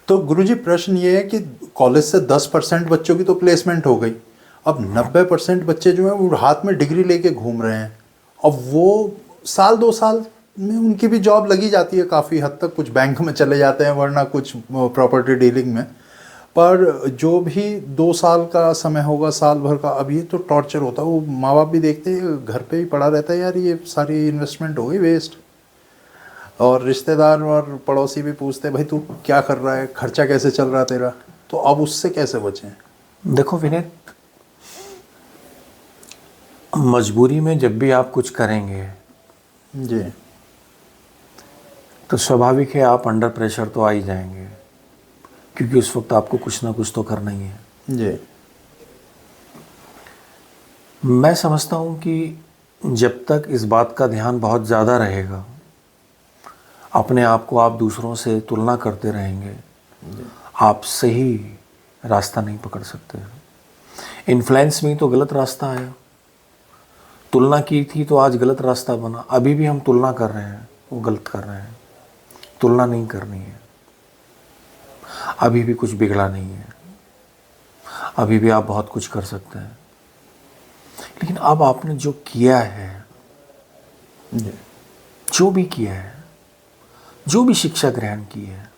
तो गुरुजी प्रश्न ये है कि कॉलेज से 10% बच्चों की तो प्लेसमेंट हो गई, अब 90% बच्चे जो हैं वो हाथ में डिग्री लेके घूम रहे हैं। अब वो साल 2 साल में उनकी भी जॉब लगी जाती है काफ़ी हद तक, कुछ बैंक में चले जाते हैं वरना कुछ प्रॉपर्टी डीलिंग में। पर जो भी 2 साल का समय होगा, साल भर का, अब ये तो टॉर्चर होता है। वो माँ बाप भी देखते हैं घर पे ही पड़ा रहता है, यार ये सारी इन्वेस्टमेंट हो गई वेस्ट। और रिश्तेदार और पड़ोसी भी पूछते हैं भाई तू क्या कर रहा है, खर्चा कैसे चल रहा है तेरा। तो अब उससे कैसे बचें? देखो विनीत, मजबूरी में जब भी आप कुछ करेंगे जी तो स्वाभाविक है आप अंडर प्रेशर तो आ ही जाएंगे, क्योंकि उस वक्त आपको कुछ ना कुछ तो करना ही है। जी मैं समझता हूँ कि जब तक इस बात का ध्यान बहुत ज़्यादा रहेगा, अपने आप को आप दूसरों से तुलना करते रहेंगे, आप सही रास्ता नहीं पकड़ सकते। इन्फ्लुएंस में तो गलत रास्ता आया, तुलना की थी तो आज गलत रास्ता बना। अभी भी हम तुलना कर रहे हैं, वो गलत कर रहे हैं। तुलना नहीं करनी है, अभी भी कुछ बिगड़ा नहीं है, अभी भी आप बहुत कुछ कर सकते हैं। लेकिन अब आपने जो किया है, जी जो भी किया है, जो भी शिक्षा ग्रहण की है,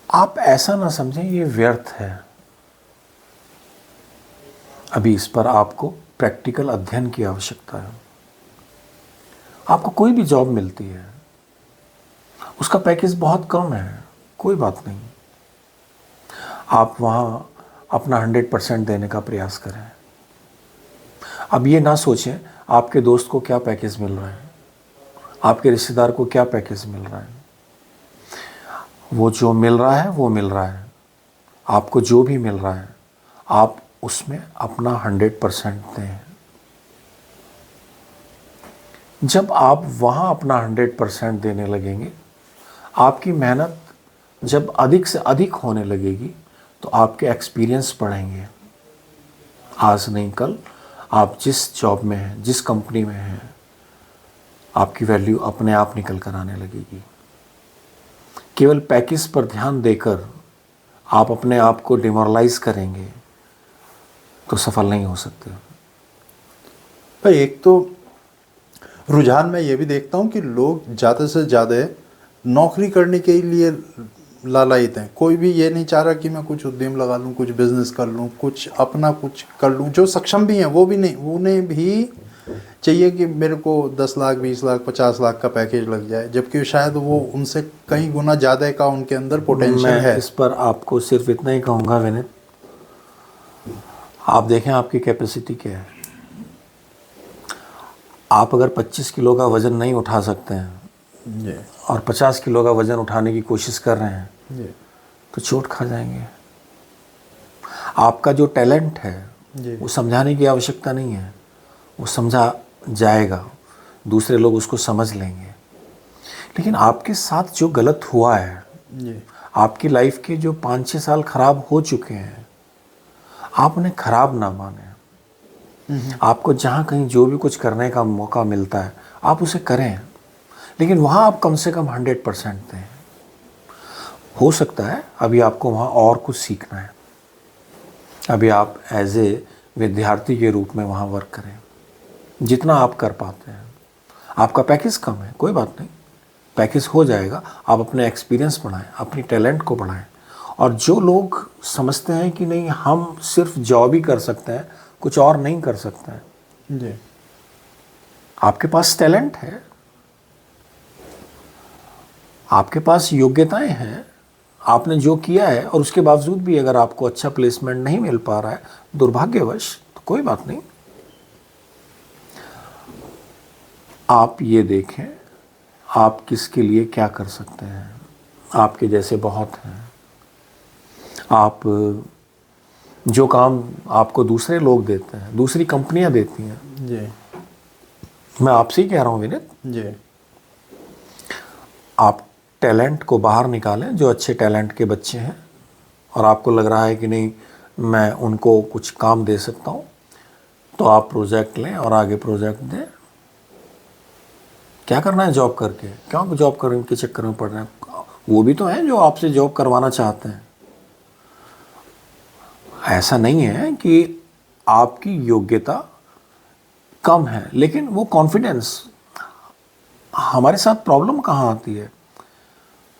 आप ऐसा ना समझें ये व्यर्थ है। अभी इस पर आपको प्रैक्टिकल अध्ययन की आवश्यकता है। आपको कोई भी जॉब मिलती है, उसका पैकेज बहुत कम है, कोई बात नहीं, आप वहाँ अपना 100% देने का प्रयास करें। अब ये ना सोचें आपके दोस्त को क्या पैकेज मिल रहा है, आपके रिश्तेदार को क्या पैकेज मिल रहा है। वो जो मिल रहा है वो मिल रहा है, आपको जो भी मिल रहा है आप उसमें अपना 100% दें। जब आप वहाँ अपना 100% देने लगेंगे, आपकी मेहनत जब अधिक से अधिक होने लगेगी तो आपके एक्सपीरियंस बढ़ेंगे। आज नहीं कल आप जिस जॉब में हैं, जिस कंपनी में हैं, आपकी वैल्यू अपने आप निकल कर आने लगेगी। केवल पैकेज पर ध्यान देकर आप अपने आप को डिमोरलाइज करेंगे तो सफल नहीं हो सकते। भाई एक तो रुझान मैं ये भी देखता हूँ कि लोग ज़्यादा से ज़्यादा नौकरी करने के लिए लालायित हैं। कोई भी ये नहीं चाह रहा कि मैं कुछ उद्यम लगा लूँ, कुछ बिजनेस कर लूँ, कुछ अपना कुछ कर लूँ। जो सक्षम भी हैं वो भी नहीं, उन्हें भी चाहिए कि मेरे को 10 लाख 20 लाख 50 लाख का पैकेज लग जाए, जबकि शायद वो उनसे कई गुना ज़्यादा का उनके अंदर पोटेंशियल मैं है। इस पर आपको सिर्फ इतना ही कहूँगा विनीत, आप देखें आपकी कैपेसिटी क्या है। आप अगर 25 किलो का वज़न नहीं उठा सकते हैं जी और 50 किलो का वज़न उठाने की कोशिश कर रहे हैं जी तो चोट खा जाएंगे। आपका जो टैलेंट है जी वो समझाने की आवश्यकता नहीं है, वो समझा जाएगा, दूसरे लोग उसको समझ लेंगे। लेकिन आपके साथ जो गलत हुआ है, जी आपकी लाइफ के जो 5-6 साल खराब हो चुके हैं, आप उन्हें खराब ना माने। आपको जहाँ कहीं जो भी कुछ करने का मौका मिलता है आप उसे करें, लेकिन वहाँ आप कम से कम 100% दें। हो सकता है अभी आपको वहाँ और कुछ सीखना है, अभी आप एज ए विद्यार्थी के रूप में वहाँ वर्क करें जितना आप कर पाते हैं। आपका पैकेज कम है, कोई बात नहीं, पैकेज हो जाएगा। आप अपने एक्सपीरियंस बढ़ाएं, अपनी टैलेंट को बढ़ाएं। और जो लोग समझते हैं कि नहीं हम सिर्फ जॉब ही कर सकते हैं, कुछ और नहीं कर सकते हैं, जी आपके पास टैलेंट है, आपके पास योग्यताएं हैं, आपने जो किया है और उसके बावजूद भी अगर आपको अच्छा प्लेसमेंट नहीं मिल पा रहा है दुर्भाग्यवश, तो कोई बात नहीं। आप ये देखें आप किसके लिए क्या कर सकते हैं। आपके जैसे बहुत हैं। आप जो काम आपको दूसरे लोग देते हैं, दूसरी कंपनियां देती हैं, जी मैं आपसे ही कह रहा हूँ विनीत, जी आप टैलेंट को बाहर निकालें। जो अच्छे टैलेंट के बच्चे हैं और आपको लग रहा है कि नहीं मैं उनको कुछ काम दे सकता हूँ, तो आप प्रोजेक्ट लें और आगे प्रोजेक्ट दें। क्या करना है जॉब करके, क्यों जॉब करने के चक्कर में पड़ रहे हैं। वो भी तो हैं जो आपसे जॉब करवाना चाहते हैं। ऐसा नहीं है कि आपकी योग्यता कम है, लेकिन वो कॉन्फिडेंस, हमारे साथ प्रॉब्लम कहाँ आती है,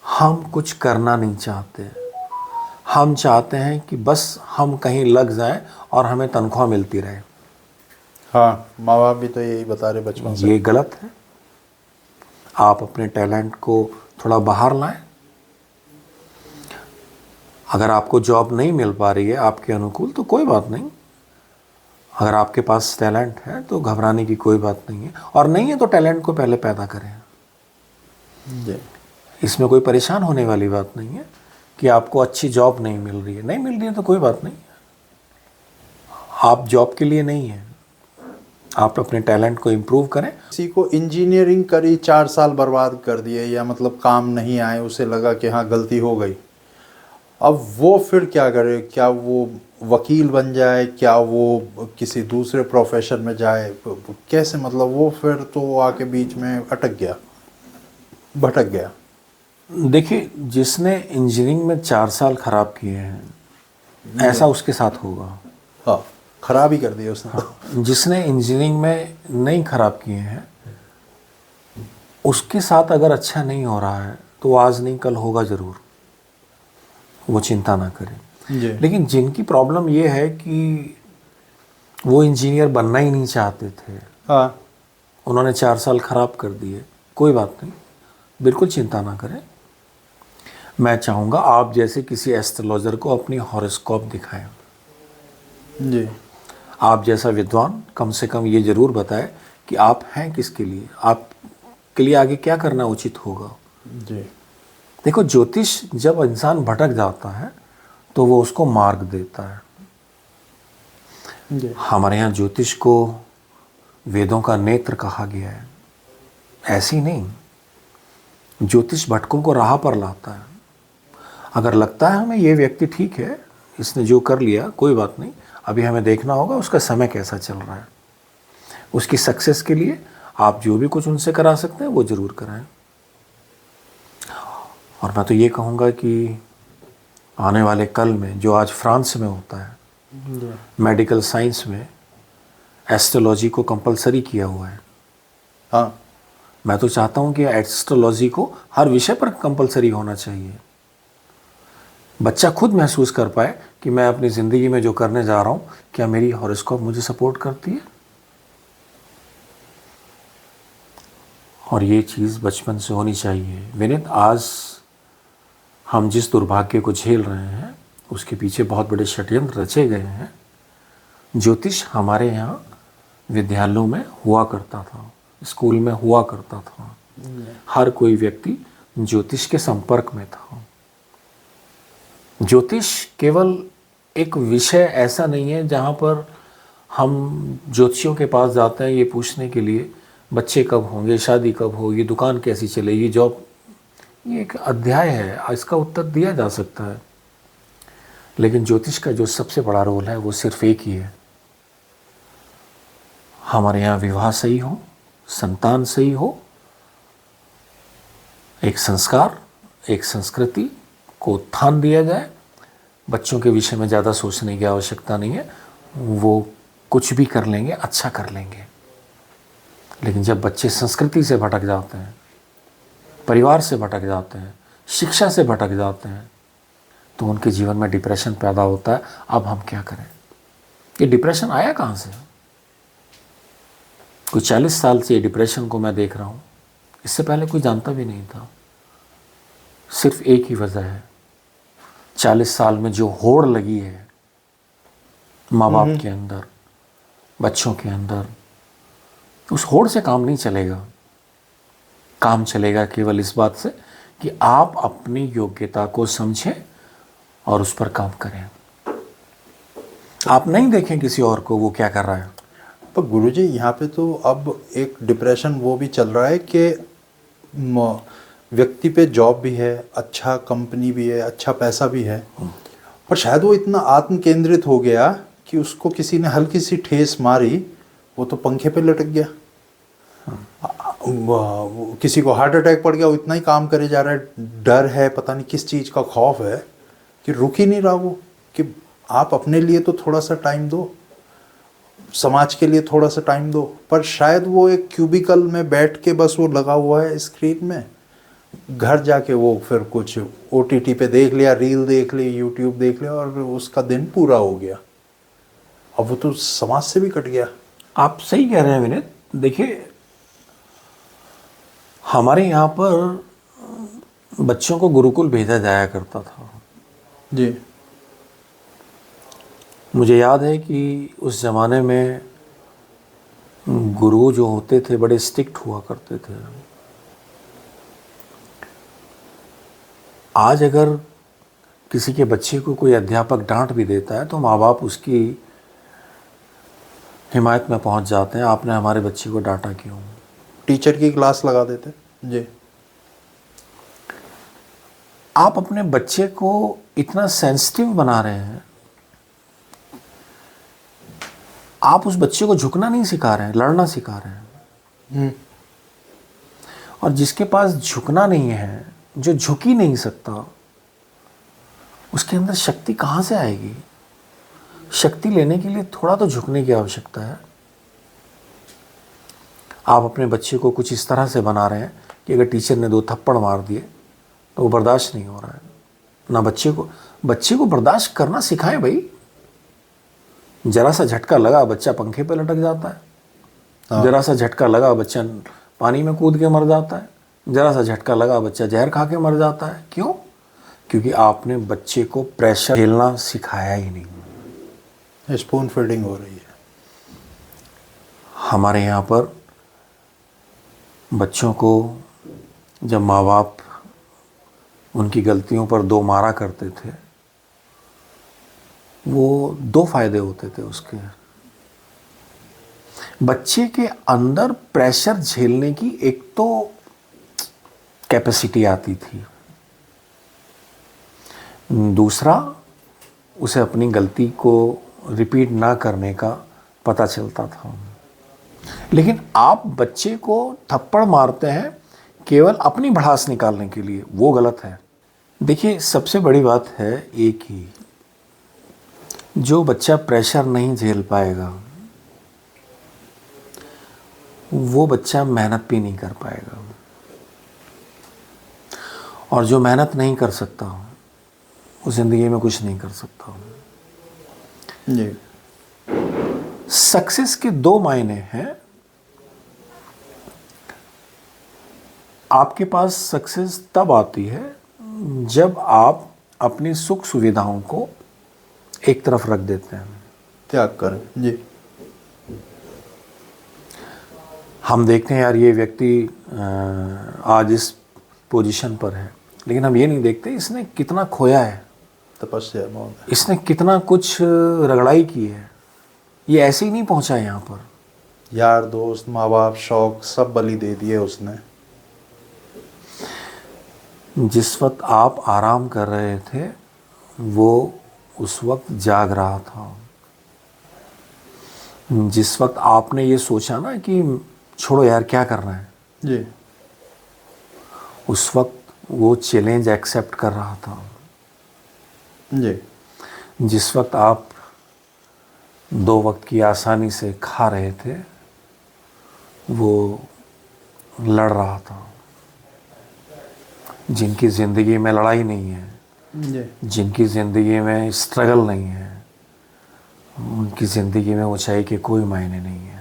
हम कुछ करना नहीं चाहते। हम चाहते हैं कि बस हम कहीं लग जाएं और हमें तनख्वाह मिलती रहे। हाँ, माँ बाप भी तो यही बता रहे बचपन से। ये गलत है। आप अपने टैलेंट को थोड़ा बाहर लाएं। अगर आपको जॉब नहीं मिल पा रही है आपके अनुकूल तो कोई बात नहीं। अगर आपके पास टैलेंट है तो घबराने की कोई बात नहीं है, और नहीं है तो टैलेंट को पहले पैदा करें। जी। इसमें कोई परेशान होने वाली बात नहीं है कि आपको अच्छी जॉब नहीं मिल रही है। नहीं मिल रही है तो कोई बात नहीं, आप जॉब के लिए नहीं है, आप अपने टैलेंट को इम्प्रूव करें। किसी को इंजीनियरिंग करी 4 साल बर्बाद कर दिए, या मतलब काम नहीं आए, उसे लगा कि हाँ गलती हो गई, अब वो फिर क्या करे? क्या वो वकील बन जाए? क्या वो किसी दूसरे प्रोफेशन में जाए? कैसे? मतलब वो फिर तो आके बीच में अटक गया, भटक गया। देखिए, जिसने इंजीनियरिंग में 4 साल खराब किए हैं ऐसा उसके साथ होगा। हाँ, खराब ही कर दिया उसने। हाँ, जिसने इंजीनियरिंग में नहीं खराब किए हैं उसके साथ अगर अच्छा नहीं हो रहा है तो आज नहीं कल होगा ज़रूर, वो चिंता ना करें। जी। लेकिन जिनकी प्रॉब्लम ये है कि वो इंजीनियर बनना ही नहीं चाहते थे, हाँ। उन्होंने 4 साल खराब कर दिए, कोई बात नहीं, बिल्कुल चिंता ना करें। मैं चाहूँगा आप जैसे किसी एस्ट्रोलॉजर को अपनी हॉरोस्कोप दिखाएं। जी। आप जैसा विद्वान कम से कम ये ज़रूर बताए कि आप हैं किसके लिए, आपके लिए आगे क्या करना उचित होगा। जी। देखो, ज्योतिष जब इंसान भटक जाता है तो वो उसको मार्ग देता है। जी। हमारे यहाँ ज्योतिष को वेदों का नेत्र कहा गया है। ऐसी नहीं, ज्योतिष भटकों को राह पर लाता है। अगर लगता है हमें ये व्यक्ति ठीक है, इसने जो कर लिया कोई बात नहीं, अभी हमें देखना होगा उसका समय कैसा चल रहा है। उसकी सक्सेस के लिए आप जो भी कुछ उनसे करा सकते हैं वो ज़रूर कराएं। और मैं तो ये कहूँगा कि आने वाले कल में जो आज फ्रांस में होता है, मेडिकल साइंस में एस्ट्रोलॉजी को कंपलसरी किया हुआ है। हाँ। मैं तो चाहता हूँ कि एस्ट्रोलॉजी को हर विषय पर कंपलसरी होना चाहिए। बच्चा खुद महसूस कर पाए कि मैं अपनी ज़िंदगी में जो करने जा रहा हूँ, क्या मेरी हॉरोस्कोप मुझे सपोर्ट करती है। और ये चीज़ बचपन से होनी चाहिए। विनीत, आज हम जिस दुर्भाग्य को झेल रहे हैं उसके पीछे बहुत बड़े षड्यंत्र रचे गए हैं। ज्योतिष हमारे यहाँ विद्यालयों में हुआ करता था, स्कूल में हुआ करता था, हर कोई व्यक्ति ज्योतिष के संपर्क में था। ज्योतिष केवल एक विषय ऐसा नहीं है जहाँ पर हम ज्योतिषियों के पास जाते हैं ये पूछने के लिए बच्चे कब होंगे, शादी कब होगी, दुकान कैसी चलेगी, जॉब। ये एक अध्याय है, इसका उत्तर दिया जा सकता है। लेकिन ज्योतिष का जो सबसे बड़ा रोल है वो सिर्फ एक ही है, हमारे यहाँ विवाह सही हो, संतान सही हो, एक संस्कार, एक संस्कृति को उत्थान दिया जाए। बच्चों के विषय में ज़्यादा सोचने की आवश्यकता नहीं है, वो कुछ भी कर लेंगे, अच्छा कर लेंगे। लेकिन जब बच्चे संस्कृति से भटक जाते हैं, परिवार से भटक जाते हैं, शिक्षा से भटक जाते हैं, तो उनके जीवन में डिप्रेशन पैदा होता है। अब हम क्या करें? ये डिप्रेशन आया कहाँ से? कोई 40 साल से ये डिप्रेशन को मैं देख रहा हूँ, इससे पहले कोई जानता भी नहीं था। सिर्फ एक ही वजह है, 40 साल में जो होड़ लगी है माँ बाप के अंदर, बच्चों के अंदर, उस होड़ से काम नहीं चलेगा। काम चलेगा केवल इस बात से कि आप अपनी योग्यता को समझें और उस पर काम करें। आप नहीं देखें किसी और को वो क्या कर रहा है। पर गुरुजी, यहाँ पे तो अब एक डिप्रेशन वो भी चल रहा है कि व्यक्ति पे जॉब भी है, अच्छा कंपनी भी है, अच्छा पैसा भी है, पर शायद वो इतना आत्म केंद्रित हो गया कि उसको किसी ने हल्की सी ठेस मारी, वो तो पंखे पे लटक गया। किसी को हार्ट अटैक पड़ गया, वो इतना ही काम करे जा रहा है, डर है, पता नहीं किस चीज़ का खौफ है कि रुक ही नहीं रहा वो, कि आप अपने लिए तो थोड़ा सा टाइम दो, समाज के लिए थोड़ा सा टाइम दो। पर शायद वो एक क्यूबिकल में बैठ के बस वो लगा हुआ है स्क्रीन में, घर जाके वो फिर कुछ OTT पे देख लिया, रील देख ली, यूट्यूब देख लिया, और उसका दिन पूरा हो गया। अब वो तो समाज से भी कट गया। आप सही कह रहे हैं विनीत। देखिए, हमारे यहाँ पर बच्चों को गुरुकुल भेजा जाया करता था जी। मुझे याद है कि उस ज़माने में गुरु जो होते थे बड़े स्ट्रिक्ट हुआ करते थे। आज अगर किसी के बच्चे को कोई अध्यापक डांट भी देता है तो माँ बाप उसकी हिमायत में पहुंच जाते हैं, आपने हमारे बच्चे को डांटा क्यों। टीचर की क्लास लगा देते। जी। आप अपने बच्चे को इतना सेंसिटिव बना रहे हैं, आप उस बच्चे को झुकना नहीं सिखा रहे हैं, लड़ना सिखा रहे हैं। और जिसके पास झुकना नहीं है, जो झुक ही नहीं सकता, उसके अंदर शक्ति कहाँ से आएगी। शक्ति लेने के लिए थोड़ा तो झुकने की आवश्यकता है। आप अपने बच्चे को कुछ इस तरह से बना रहे हैं कि अगर टीचर ने 2 थप्पड़ मार दिए तो वो बर्दाश्त नहीं हो रहा है ना। बच्चे को बर्दाश्त करना सिखाएं भाई। जरा सा झटका लगा बच्चा पंखे पे लटक जाता है, जरा सा झटका लगा बच्चा पानी में कूद के मर जाता है, जरा सा झटका लगा बच्चा जहर खा के मर जाता है। क्यों? क्योंकि आपने बच्चे को प्रेशर झेलना सिखाया ही नहीं। स्पून फीडिंग हो रही है। हमारे यहाँ पर बच्चों को जब माँ बाप उनकी गलतियों पर 2 मारा करते थे, वो 2 फायदे होते थे उसके। बच्चे के अंदर प्रेशर झेलने की एक तो कैपेसिटी आती थी, दूसरा उसे अपनी गलती को रिपीट ना करने का पता चलता था। लेकिन आप बच्चे को थप्पड़ मारते हैं केवल अपनी भड़ास निकालने के लिए, वो गलत है। देखिए, सबसे बड़ी बात है एक ही, जो बच्चा प्रेशर नहीं झेल पाएगा वो बच्चा मेहनत भी नहीं कर पाएगा, और जो मेहनत नहीं कर सकता वो ज़िंदगी में कुछ नहीं कर सकता। जी। सक्सेस के 2 मायने हैं। आपके पास सक्सेस तब आती है जब आप अपनी सुख सुविधाओं को एक तरफ रख देते हैं, त्याग करें। जी। हम देखते हैं यार ये व्यक्ति आज इस पोजीशन पर है, लेकिन हम ये नहीं देखते इसने कितना खोया है, तपस्या बहुत है। इसने कितना कुछ रगड़ाई की है, ये ऐसे ही नहीं पहुंचा है यहाँ पर। यार दोस्त, माँ बाप, शौक सब बलि दे दिए उसने। जिस वक्त आप आराम कर रहे थे वो उस वक्त जाग रहा था। जिस वक्त आपने ये सोचा ना कि छोड़ो यार क्या करना है, जी, उस वक्त वो चैलेंज एक्सेप्ट कर रहा था। जी, जिस वक्त आप 2 वक्त की आसानी से खा रहे थे वो लड़ रहा था। जिनकी ज़िंदगी में लड़ाई नहीं है, जी, जिनकी ज़िंदगी में स्ट्रगल नहीं है, उनकी ज़िंदगी में ऊंचाई के कोई मायने नहीं है।